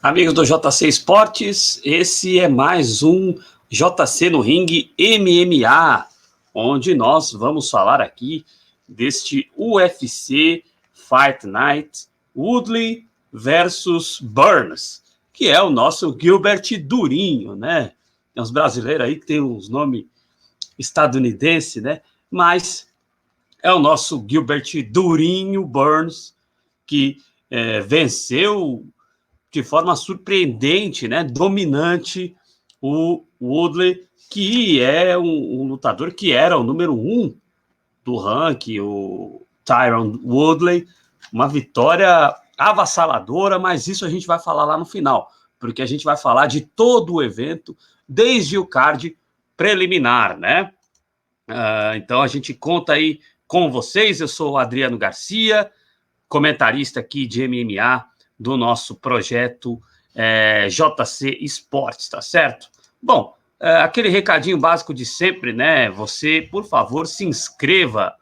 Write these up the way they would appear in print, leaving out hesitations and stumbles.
Amigos do JC Esportes, esse é mais um JC no Ringue MMA, onde nós vamos falar aqui deste UFC Fight Night Woodley versus Burns, que é o nosso Gilbert Durinho, né? Tem uns brasileiros aí que tem uns nomes estadunidenses, né? Mas é o nosso Gilbert Durinho Burns, que venceu de forma surpreendente, né, dominante, o Woodley, que é um lutador que era o número 1 do ranking, o Tyron Woodley, uma vitória avassaladora, mas isso a gente vai falar lá no final, porque a gente vai falar de todo o evento, desde o card preliminar, né? Então a gente conta aí com vocês, eu sou o Adriano Garcia, comentarista aqui de MMA do nosso projeto JC Esportes, tá certo? Bom, aquele recadinho básico de sempre, né? Você, por favor, se inscreva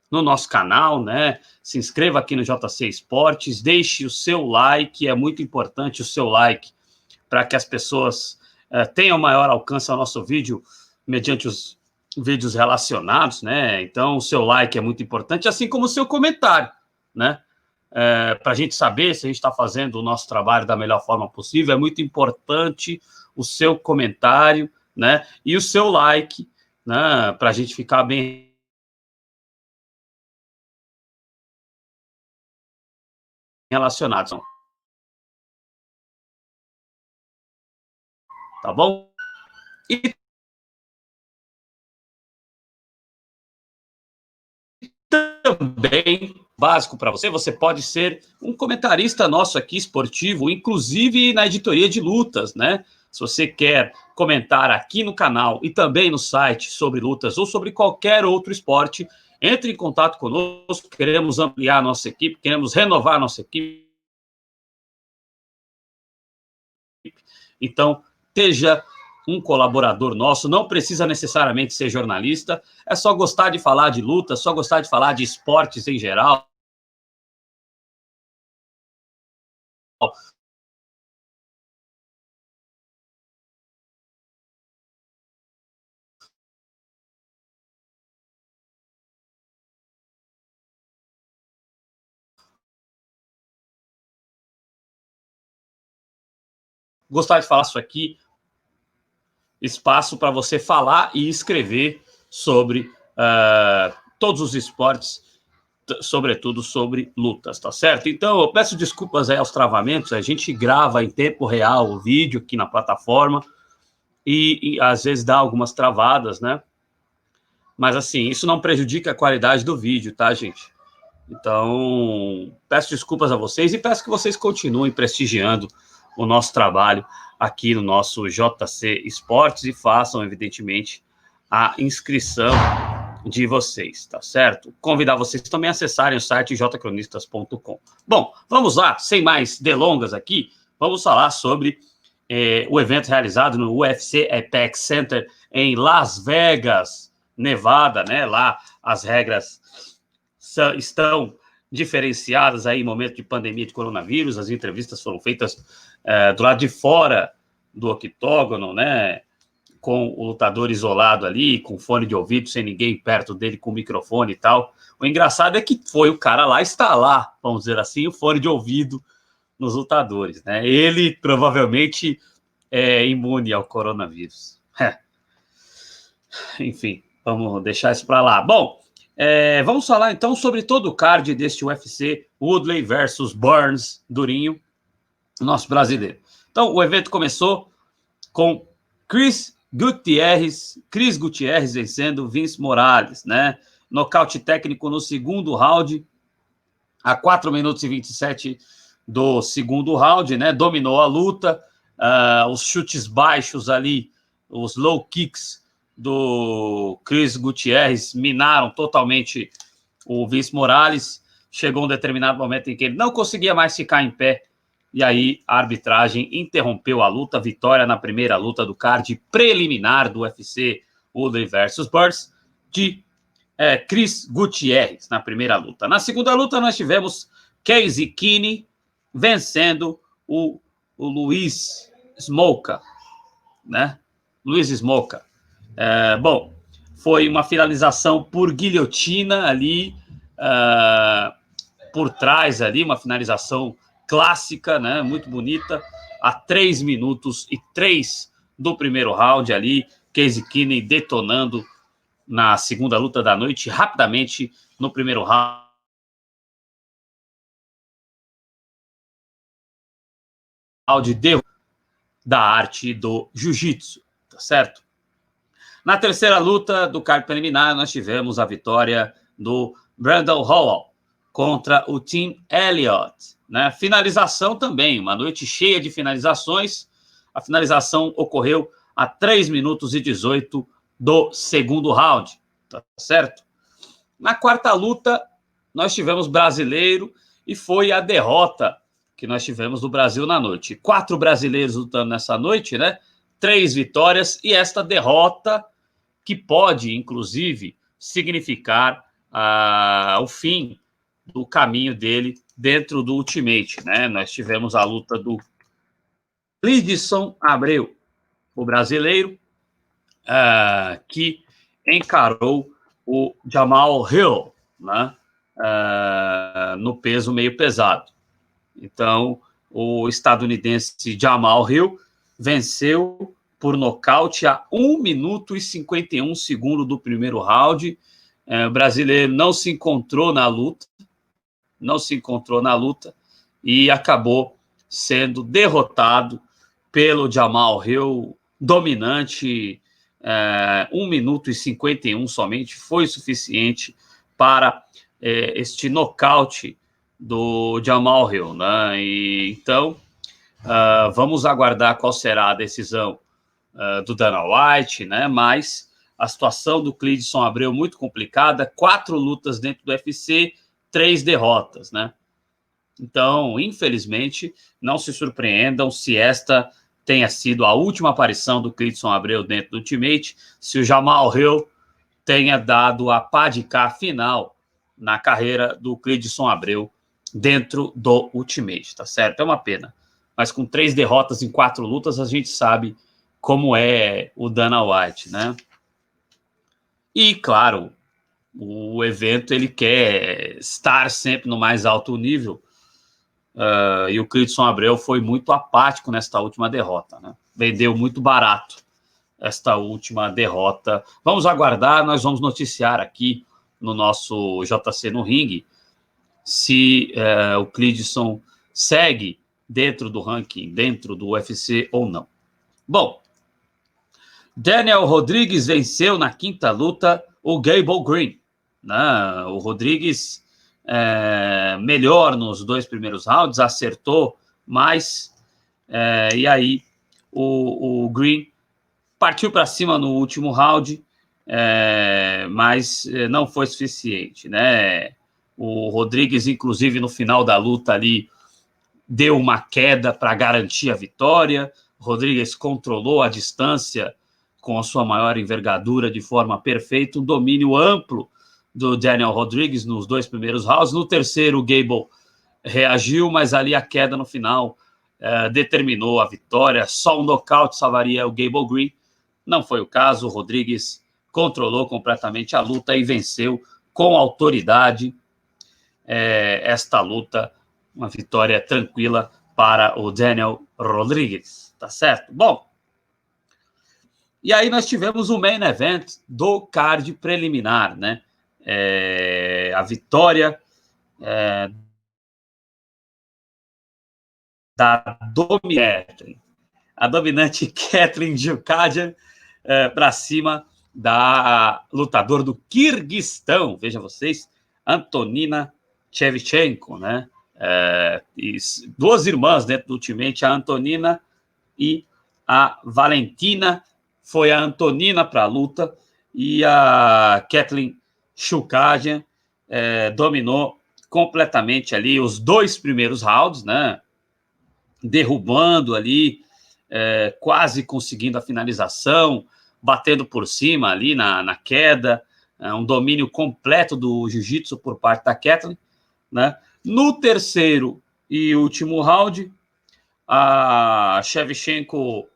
no nosso canal, né? Se inscreva aqui no JC Esportes, deixe o seu like, é muito importante o seu like para que as pessoas tenham maior alcance ao nosso vídeo mediante os vídeos relacionados, né? Então, o seu like é muito importante, assim como o seu comentário, né? Para a gente saber se a gente está fazendo o nosso trabalho da melhor forma possível, é muito importante o seu comentário, né? E o seu like, né? Para a gente ficar bem relacionados, tá bom? E também, básico para você, você pode ser um comentarista nosso aqui, esportivo, inclusive na editoria de lutas, né? Se você quer comentar aqui no canal e também no site sobre lutas ou sobre qualquer outro esporte, entre em contato conosco, queremos ampliar a nossa equipe, queremos renovar a nossa equipe. Então, seja um colaborador nosso, não precisa necessariamente ser jornalista, é só gostar de falar de luta, só gostar de falar de esportes em geral, gostar de falar isso aqui, espaço para você falar e escrever sobre todos os esportes, sobretudo sobre lutas, tá certo? Então, eu peço desculpas aí aos travamentos, a gente grava em tempo real o vídeo aqui na plataforma e às vezes dá algumas travadas, né? Mas, assim, isso não prejudica a qualidade do vídeo, tá, gente? Então, peço desculpas a vocês e peço que vocês continuem prestigiando o nosso trabalho aqui no nosso JC Esportes e façam, evidentemente, a inscrição de vocês, tá certo? Convidar vocês também a acessarem o site jcronistas.com. Bom, vamos lá, sem mais delongas aqui, vamos falar sobre o evento realizado no UFC Apex Center em Las Vegas, Nevada, né? Lá as regras estão diferenciadas aí em momento de pandemia de coronavírus, as entrevistas foram feitas do lado de fora do octógono, né, com o lutador isolado ali, com fone de ouvido, sem ninguém perto dele, com microfone e tal. O engraçado é que foi o cara lá instalar, vamos dizer assim, o fone de ouvido nos lutadores, né? Ele provavelmente é imune ao coronavírus. Enfim, vamos deixar isso para lá. Bom, vamos falar então sobre todo o card deste UFC Woodley versus Burns, Durinho, nosso brasileiro. Então, o evento começou com Chris Gutierrez vencendo Vince Morales, né? Nocaute técnico no segundo round, a 4 minutos e 27 do segundo round, né? Dominou a luta, os chutes baixos ali, os low kicks do Chris Gutierrez minaram totalmente o Vince Morales. Chegou um determinado momento em que ele não conseguia mais ficar em pé, e aí a arbitragem interrompeu a luta. Vitória na primeira luta do card preliminar do UFC Woodley versus Burns, de Chris Gutierrez na primeira luta. Na segunda luta nós tivemos Casey Kenney vencendo o o Luiz Smolka, né? Luiz Smolka. Bom, foi uma finalização por guilhotina ali, por trás ali, uma finalização clássica, né? Muito bonita, a 3 minutos e 3 do primeiro round ali, Casey Kenney detonando na segunda luta da noite, rapidamente no primeiro round, da arte do jiu-jitsu, tá certo? Na terceira luta do card preliminar, nós tivemos a vitória do Brandon Howell contra o Tim Elliott, né? Finalização também, uma noite cheia de finalizações. A finalização ocorreu a 3 minutos e 18 do segundo round, tá certo? Na quarta luta, nós tivemos brasileiro e foi a derrota que nós tivemos do Brasil na noite. 4 brasileiros lutando nessa noite, né? 3 vitórias e esta derrota que pode, inclusive, significar o fim do caminho dele dentro do Ultimate, né? Nós tivemos a luta do Cleidson Abreu, o brasileiro, que encarou o Jamal Hill, né? No peso meio pesado. Então, o estadunidense Jamal Hill venceu por nocaute a 1 minuto e 51 segundos do primeiro round. O brasileiro não se encontrou na luta, e acabou sendo derrotado pelo Jamal Hill, dominante. 1 minuto e 51 somente foi suficiente para este nocaute do Jamal Hill, né? E, então, vamos aguardar qual será a decisão do Dana White, né? Mas a situação do Cleidson Abreu muito complicada, 4 lutas dentro do UFC, 3 derrotas, né? Então, infelizmente, não se surpreendam se esta tenha sido a última aparição do Cleidson Abreu dentro do Ultimate, se o Jamal Hill tenha dado a pá de cá final na carreira do Cleidson Abreu dentro do Ultimate, tá certo? É uma pena. Mas com 3 derrotas em 4 lutas, a gente sabe como é o Dana White, né? E, claro, o evento ele quer estar sempre no mais alto nível, e o Cleidson Abreu foi muito apático nesta última derrota, né? Vendeu muito barato esta última derrota. Vamos aguardar, nós vamos noticiar aqui no nosso JC no Ringue se o Cleidson segue dentro do ranking, dentro do UFC ou não. Bom, Daniel Rodrigues venceu na quinta luta o Gable Green, né? O Rodrigues melhor nos 2 primeiros rounds, acertou mais, e aí o Green partiu para cima no último round, mas não foi suficiente, né? O Rodrigues, inclusive, no final da luta ali, deu uma queda para garantir a vitória. O Rodrigues controlou a distância com a sua maior envergadura de forma perfeita, um domínio amplo do Daniel Rodrigues nos 2 primeiros rounds. No terceiro, o Gable reagiu, mas ali a queda no final determinou a vitória. Só um nocaute salvaria o Gable Green. Não foi o caso. O Rodrigues controlou completamente a luta e venceu com autoridade esta luta. Uma vitória tranquila para o Daniel Rodrigues, tá certo? Bom, e aí nós tivemos o main event do card preliminar, né? A vitória da dominante Katlyn Chookagian para cima da lutadora do Quirguistão, veja vocês, Antonina Shevchenko, né? 2 irmãs dentro do Ultimate, a Antonina e a Valentina. Foi a Antonina para a luta e a Katlyn Chookagian dominou completamente ali os 2 primeiros rounds, né? Derrubando ali, quase conseguindo a finalização, batendo por cima ali na queda, um domínio completo do jiu-jitsu por parte da Katlyn, né? No terceiro e último round, a Shevchenko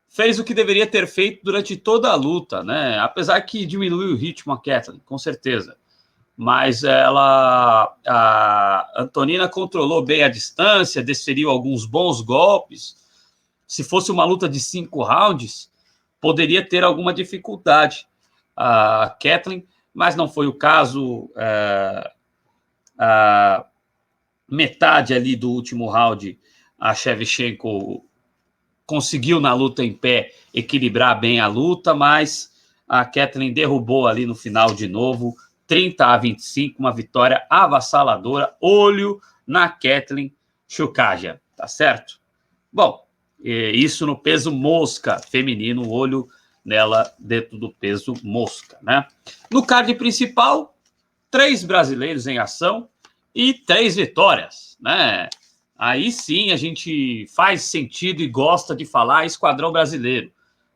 fez o que deveria ter feito durante toda a luta, né? Apesar que diminuiu o ritmo a Kathleen, com certeza. Mas a Antonina controlou bem a distância, desferiu alguns bons golpes. Se fosse uma luta de 5 rounds, poderia ter alguma dificuldade a Kathleen, mas não foi o caso. A metade ali do último round, a Shevchenko conseguiu na luta em pé equilibrar bem a luta, mas a Kathleen derrubou ali no final de novo, 30-25, uma vitória avassaladora. Olho na Kathleen Chukaj, tá certo? Bom, isso no peso mosca feminino, olho nela dentro do peso mosca, né? No card principal, 3 brasileiros em ação e 3 vitórias, né? Aí sim a gente faz sentido e gosta de falar esquadrão brasileiro,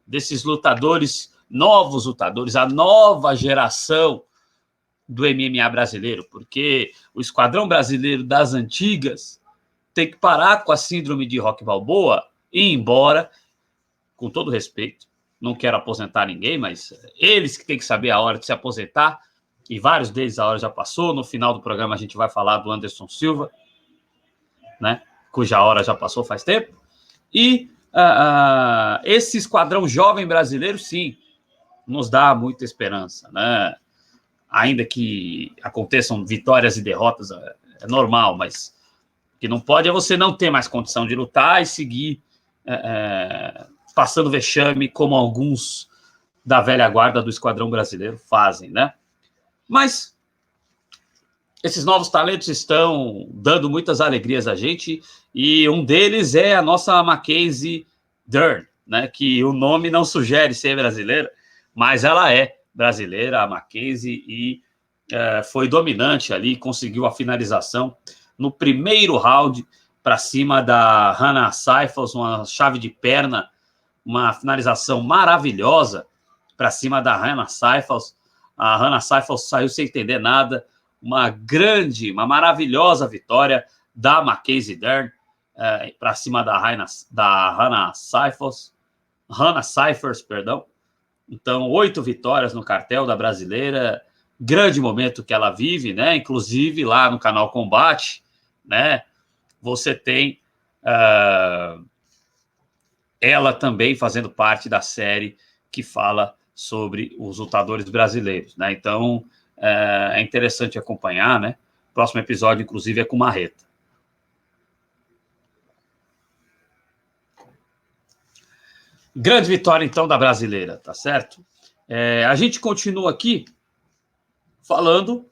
desses lutadores, novos lutadores, a nova geração do MMA brasileiro, porque o esquadrão brasileiro das antigas tem que parar com a síndrome de Rocky Balboa e ir embora, com todo respeito, não quero aposentar ninguém, mas eles que têm que saber a hora de se aposentar, e vários deles a hora já passou. No final do programa a gente vai falar do Anderson Silva, né, cuja hora já passou faz tempo. E esse esquadrão jovem brasileiro, sim, nos dá muita esperança, né? Ainda que aconteçam vitórias e derrotas, é normal, mas o que não pode é você não ter mais condição de lutar e seguir passando vexame, como alguns da velha guarda do esquadrão brasileiro fazem, né? Mas esses novos talentos estão dando muitas alegrias a gente, e um deles é a nossa Mackenzie Dern, né? Que o nome não sugere ser brasileira, mas ela é brasileira, a Mackenzie, e foi dominante ali, conseguiu a finalização no primeiro round para cima da Hannah Cifers, uma chave de perna, uma finalização maravilhosa para cima da Hannah Cifers. A Hannah Cifers saiu sem entender nada. Uma maravilhosa vitória da Mackenzie Dern para cima da Hannah Cifers, perdão. Então, 8 vitórias no cartel da brasileira, grande momento que ela vive, né? Inclusive lá no canal Combate, né? Você tem ela também fazendo parte da série que fala sobre os lutadores brasileiros, né? Então, é interessante acompanhar, né? O próximo episódio, inclusive, é com Marreta. Grande vitória, então, da brasileira, tá certo? A gente continua aqui falando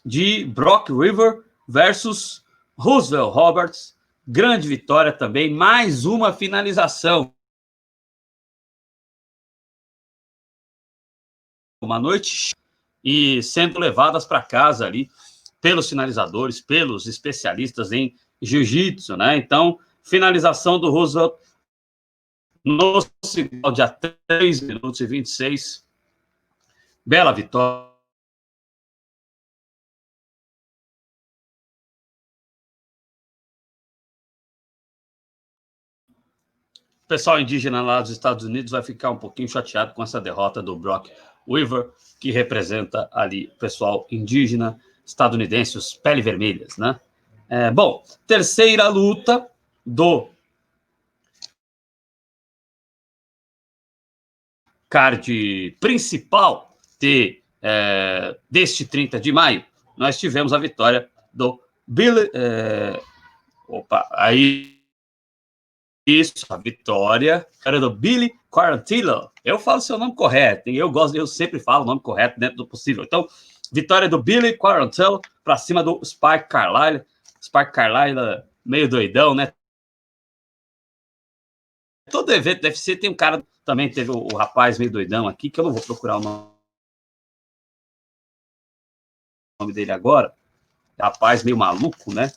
de Brock River versus Roosevelt Roberts. Grande vitória também, mais uma finalização. Uma noite e sendo levadas para casa ali pelos finalizadores, pelos especialistas em jiu-jitsu, né? Então, finalização do Roosevelt no segundo de 3 minutos e 26. Bela vitória. O pessoal indígena lá dos Estados Unidos vai ficar um pouquinho chateado com essa derrota do Brock Weaver, que representa ali o pessoal indígena estadunidense, os pele vermelhas, né? Bom, terceira luta do card principal deste 30 de maio, nós tivemos a vitória do Billy... Isso, a vitória era do Billy Quarantillo. Eu falo seu nome correto, hein? Eu sempre falo o nome correto dentro do possível. Então, vitória do Billy Quarantillo para cima do Spike Carlyle. Spike Carlyle meio doidão, né? Todo evento deve ser, tem um cara, também teve o rapaz meio doidão aqui, que eu não vou procurar o nome dele agora. Rapaz meio maluco, né?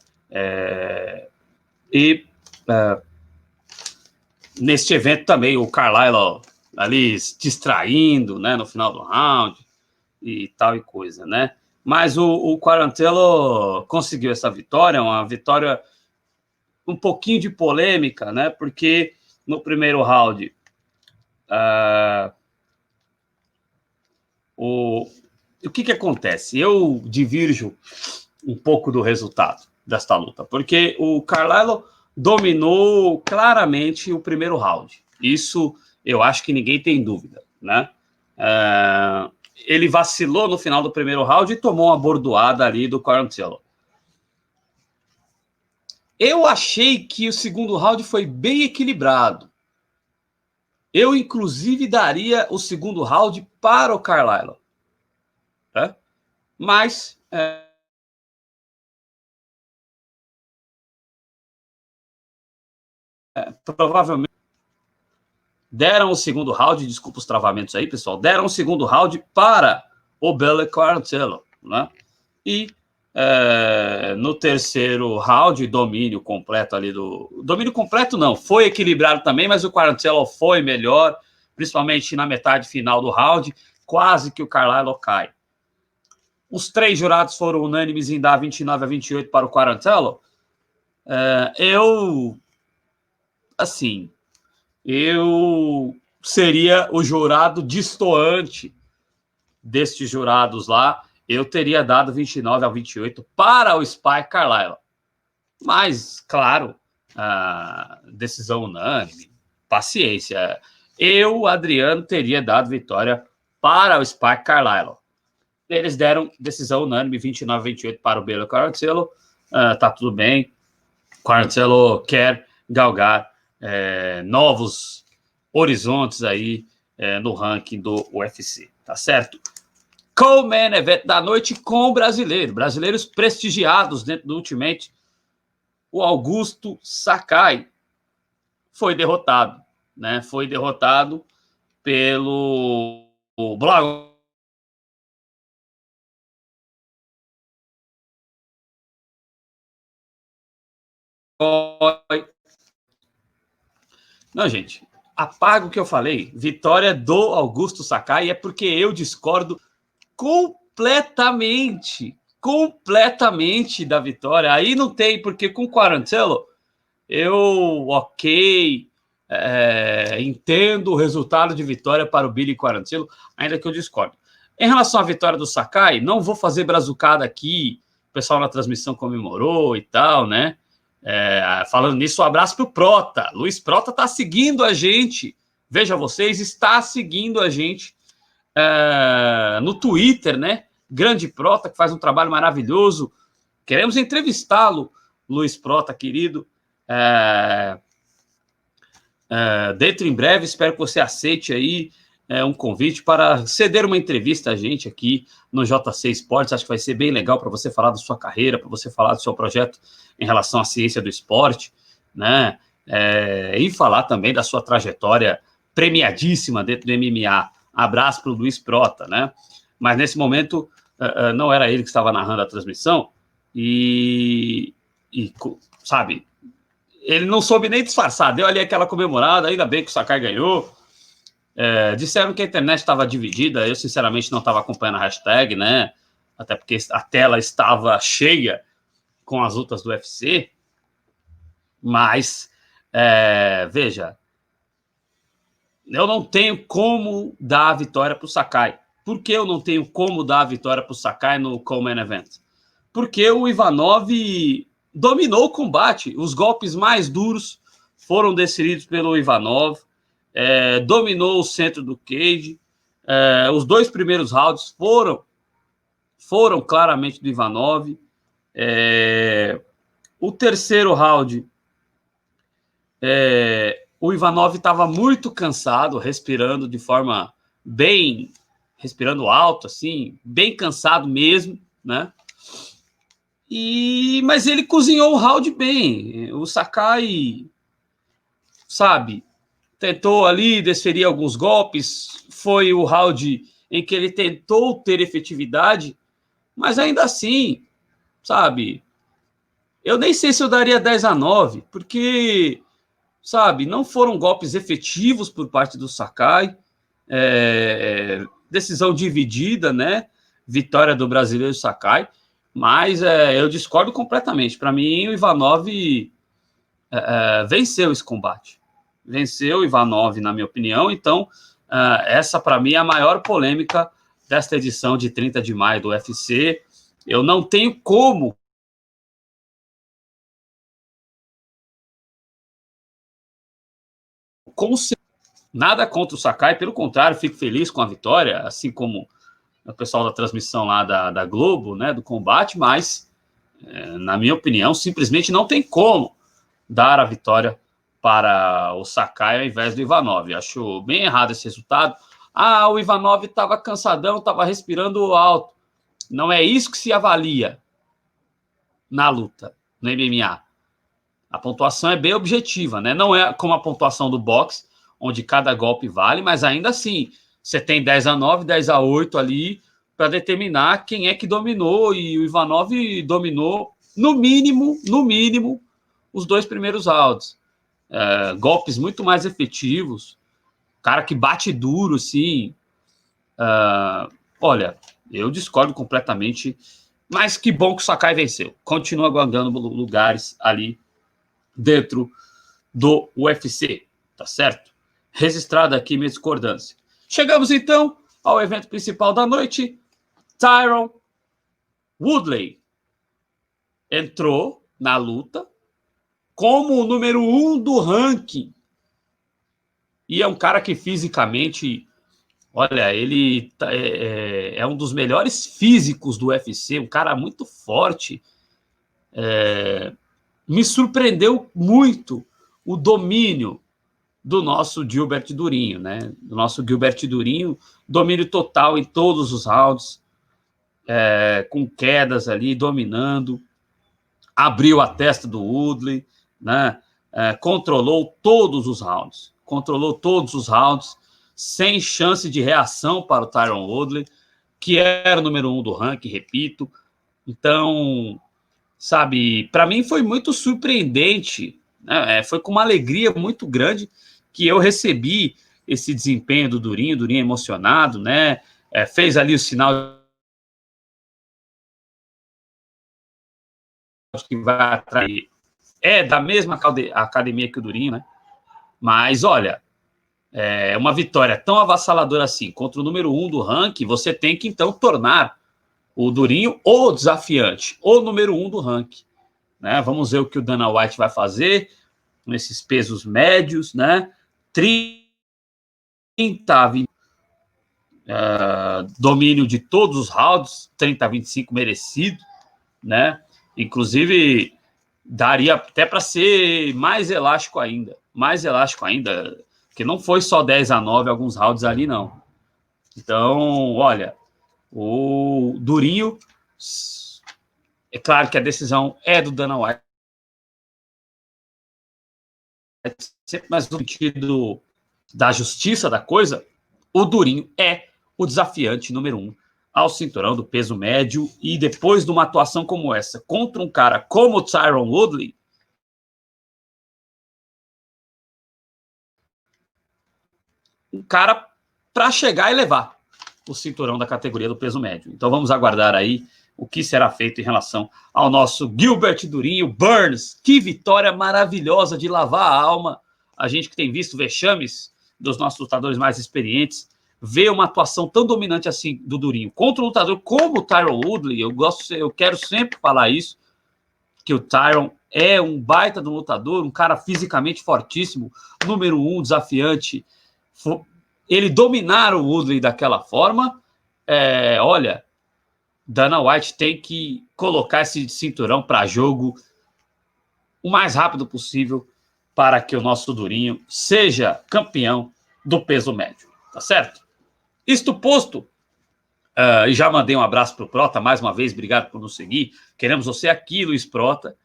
Neste evento também, o Carlyle ali distraindo, né, no final do round e tal e coisa, né? Mas o Quarantillo conseguiu essa vitória, uma vitória um pouquinho de polêmica, né? Porque no primeiro round o que acontece? Eu divirjo um pouco do resultado desta luta, porque o Carlyle dominou claramente o primeiro round. Isso eu acho que ninguém tem dúvida, né? Ele vacilou no final do primeiro round e tomou uma bordoada ali do Quarantillo. Eu achei que o segundo round foi bem equilibrado. Eu, inclusive, daria o segundo round para o Carlyle. Né? Mas provavelmente deram o segundo round, desculpa os travamentos aí, pessoal, deram o segundo round para o Bello Quarantillo, né? E no terceiro round, domínio completo ali do... Domínio completo não, foi equilibrado também, mas o Quarantillo foi melhor, principalmente na metade final do round, quase que o Carlyle cai. Os 3 jurados foram unânimes em dar 29-28 para o Quarantillo. Eu seria o jurado destoante destes jurados lá. Eu teria dado 29-28 para o Spike Carlyle. Mas, claro, decisão unânime, paciência. Eu, Adriano, teria dado vitória para o Spike Carlyle. Eles deram decisão unânime, 29-28 para o Bello Quarantillo. Tá tudo bem. Quarantillo quer galgar novos horizontes aí no ranking do UFC, tá certo? Co-Main Event da noite com brasileiros prestigiados dentro do Ultimate. O Augusto Sakai foi derrotado, né? Foi derrotado pelo Blagoy. Não, gente, apaga o que eu falei. Vitória do Augusto Sakai é porque eu discordo completamente da vitória. Aí não tem, porque com o Quarantillo eu, entendo o resultado de vitória para o Billy Quarantillo, ainda que eu discordo. Em relação à vitória do Sakai, não vou fazer brazucada aqui, o pessoal na transmissão comemorou e tal, né? Falando nisso, um abraço para o Prota. Luiz Prota está seguindo a gente. Veja vocês, está seguindo a gente no Twitter, né? Grande Prota, que faz um trabalho maravilhoso. Queremos entrevistá-lo, Luiz Prota, querido. Dentro em breve, espero que você aceite aí um convite para ceder uma entrevista a gente aqui no JC Esportes. Acho que vai ser bem legal para você falar da sua carreira, para você falar do seu projeto em relação à ciência do esporte, né? E falar também da sua trajetória premiadíssima dentro do MMA. Abraço para o Luiz Prota, né? Mas nesse momento não era ele que estava narrando a transmissão e sabe, ele não soube nem disfarçar, deu ali aquela comemorada, ainda bem que o Sakai ganhou. Disseram que a internet estava dividida, eu sinceramente não estava acompanhando a hashtag, né? Até porque a tela estava cheia com as lutas do UFC. Mas, veja, eu não tenho como dar a vitória para o Sakai. Por que eu não tenho como dar a vitória para o Sakai no Co-Main Event? Porque o Ivanov dominou o combate. Os golpes mais duros foram decididos pelo Ivanov. Dominou o centro do cage. Os 2 primeiros rounds foram claramente do Ivanov. O terceiro round, o Ivanov estava muito cansado, respirando de forma bem... respirando alto, assim, bem cansado mesmo, né? Mas ele cozinhou o round bem. O Sakai, sabe, tentou ali desferir alguns golpes. Foi o round em que ele tentou ter efetividade, mas ainda assim, sabe, eu nem sei se eu daria 10-9, porque, sabe, não foram golpes efetivos por parte do Sakai. Decisão dividida, né? Vitória do brasileiro Sakai. Mas eu discordo completamente. Para mim, o Ivanov venceu esse combate. Venceu Ivanov, na minha opinião. Então, essa para mim é a maior polêmica desta edição de 30 de maio do UFC. Eu não tenho como nada contra o Sakai, pelo contrário, fico feliz com a vitória, assim como o pessoal da transmissão lá da Globo, né, do combate, mas, na minha opinião, simplesmente não tem como dar a vitória para o Sakai ao invés do Ivanov. Acho bem errado esse resultado. O Ivanov estava cansadão, estava respirando alto. Não é isso que se avalia na luta, no MMA. A pontuação é bem objetiva, né? Não é como a pontuação do boxe, onde cada golpe vale, mas ainda assim, você tem 10-9, 10-8 ali para determinar quem é que dominou, e o Ivanov dominou no mínimo, os 2 primeiros rounds. Golpes muito mais efetivos, cara que bate duro, sim. Olha, eu discordo completamente, mas que bom que o Sakai venceu. Continua guardando lugares ali dentro do UFC, tá certo? Registrada aqui minha discordância. Chegamos então ao evento principal da noite. Tyron Woodley entrou na luta como o número 1 do ranking. E é um cara que fisicamente, olha, ele é um dos melhores físicos do UFC, um cara muito forte. Me surpreendeu muito o domínio do nosso Gilbert Durinho, né? Do nosso Gilbert Durinho, domínio total em todos os rounds, com quedas ali, dominando, abriu a testa do Woodley, né? Controlou todos os rounds, sem chance de reação para o Tyron Woodley, que era o número 1 do ranking, repito. Então, sabe, para mim foi muito surpreendente, né? Foi com uma alegria muito grande que eu recebi esse desempenho do Durinho, emocionado, né? Fez ali o sinal que vai atrair. É da mesma academia que o Durinho, né? Mas olha, uma vitória tão avassaladora assim contra o número 1 do ranking, você tem que então tornar o Durinho o desafiante, o número 1 do ranking, né? Vamos ver o que o Dana White vai fazer nesses pesos médios, né? 30-20, domínio de todos os rounds, 30-25 merecido, né? Inclusive, daria até para ser mais elástico ainda, porque não foi só 10-9 alguns rounds ali, não. Então, olha, o Durinho, é claro que a decisão é do Dana White, sempre mais no sentido da justiça da coisa, o Durinho é o desafiante número 1 ao cinturão do peso médio, e depois de uma atuação como essa, contra um cara como o Tyron Woodley, um cara para chegar e levar o cinturão da categoria do peso médio. Então vamos aguardar aí o que será feito em relação ao nosso Gilbert Durinho Burns. Que vitória maravilhosa de lavar a alma. A gente que tem visto vexames dos nossos lutadores mais experientes, ver uma atuação tão dominante assim do Durinho contra um lutador como o Tyron Woodley. Eu quero sempre falar isso, que o Tyron é um baita de um lutador, um cara fisicamente fortíssimo, número 1, desafiante. Ele dominar o Woodley daquela forma, olha, Dana White tem que colocar esse cinturão para jogo o mais rápido possível para que o nosso Durinho seja campeão do peso médio, tá certo? Isto posto, e já mandei um abraço para o Prota, mais uma vez, obrigado por nos seguir. Queremos você aqui, Luiz Prota.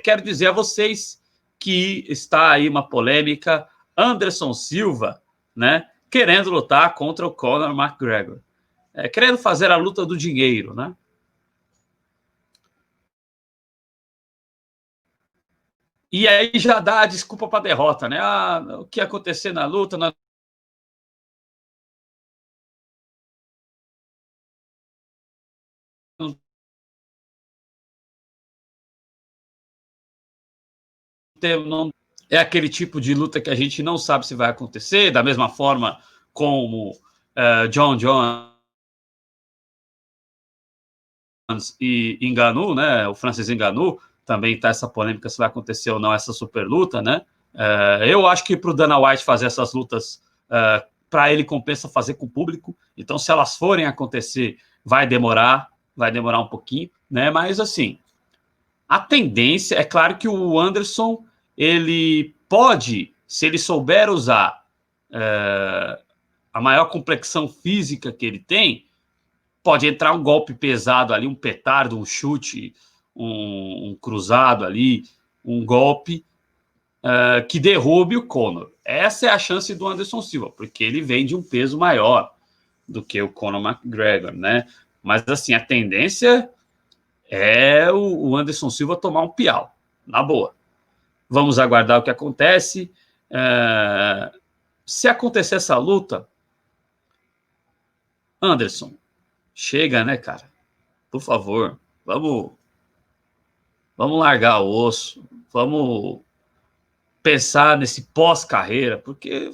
Quero dizer a vocês que está aí uma polêmica, Anderson Silva, né, querendo lutar contra o Conor McGregor, querendo fazer a luta do dinheiro, né? E aí já dá a desculpa para a derrota, né? O que ia acontecer na luta, nós não não é aquele tipo de luta que a gente não sabe se vai acontecer, da mesma forma como John Jones e Ngannou, né? O Francis Ngannou, também está essa polêmica se vai acontecer ou não essa super luta, né? Eu acho que para o Dana White fazer essas lutas, para ele compensa fazer com o público. Então, se elas forem acontecer, vai demorar um pouquinho, né? Mas assim, a tendência é claro que o Anderson ele pode, se ele souber usar a maior complexão física que ele tem, pode entrar um golpe pesado ali, um petardo, um chute, um cruzado ali, um golpe que derrube o Conor. Essa é a chance do Anderson Silva, porque ele vem de um peso maior do que o Conor McGregor, né? Mas assim, a tendência é o Anderson Silva tomar um piau, na boa. Vamos aguardar o que acontece. Se acontecer essa luta, Anderson, chega, né, cara? Por favor, vamos largar o osso, vamos pensar nesse pós-carreira, porque,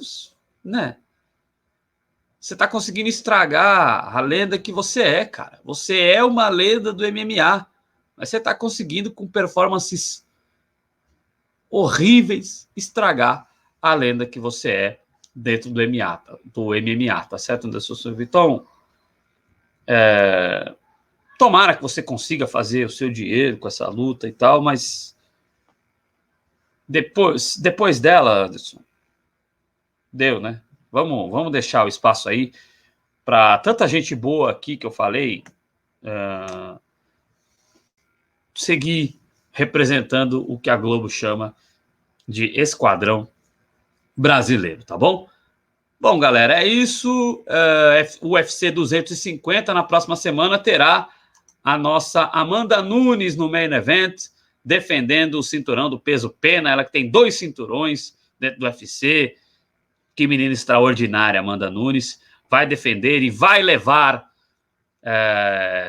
né, você está conseguindo estragar a lenda que você é, cara. Você é uma lenda do MMA, mas você está conseguindo, com performances horríveis, estragar a lenda que você é dentro do MMA, tá certo, Anderson Silva? Então, tomara que você consiga fazer o seu dinheiro com essa luta e tal, mas depois dela, Anderson, deu, né? Vamos deixar o espaço aí para tanta gente boa aqui que eu falei seguir representando o que a Globo chama de esquadrão brasileiro, tá bom? Bom, galera, é isso. O UFC 250 na próxima semana terá a nossa Amanda Nunes no main event, defendendo o cinturão do peso pena, ela que tem 2 cinturões dentro do UFC. Que menina extraordinária, Amanda Nunes, vai defender e vai levar,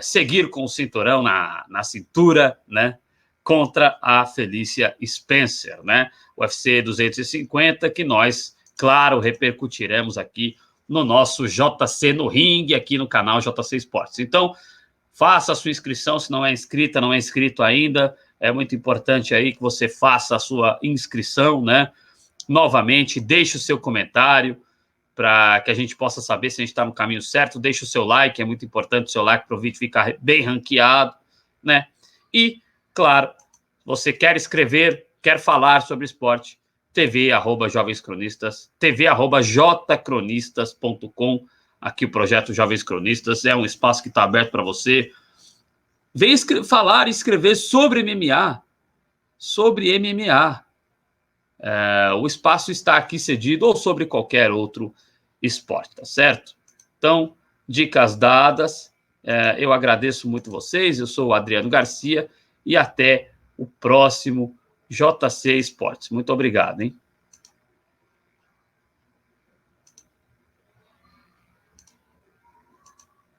seguir com o cinturão na cintura, né, contra a Felícia Spencer, né, UFC 250, que nós, claro, repercutiremos aqui no nosso JC no Ringue, aqui no canal JC Esportes. Então, faça a sua inscrição, se não é inscrita, não é inscrito ainda, é muito importante aí que você faça a sua inscrição, né, novamente, deixe o seu comentário para que a gente possa saber se a gente está no caminho certo. Deixe o seu like, é muito importante o seu like para o vídeo ficar bem ranqueado, né? E, claro, você quer escrever, quer falar sobre esporte, tv@jovenscronistas, tv@jcronistas.com. Aqui o projeto Jovens Cronistas é um espaço que está aberto para você. Vem falar e escrever sobre MMA, o espaço está aqui cedido ou sobre qualquer outro esporte, tá certo? Então, dicas dadas, eu agradeço muito vocês, eu sou o Adriano Garcia e até o próximo JC Esportes. Muito obrigado, hein?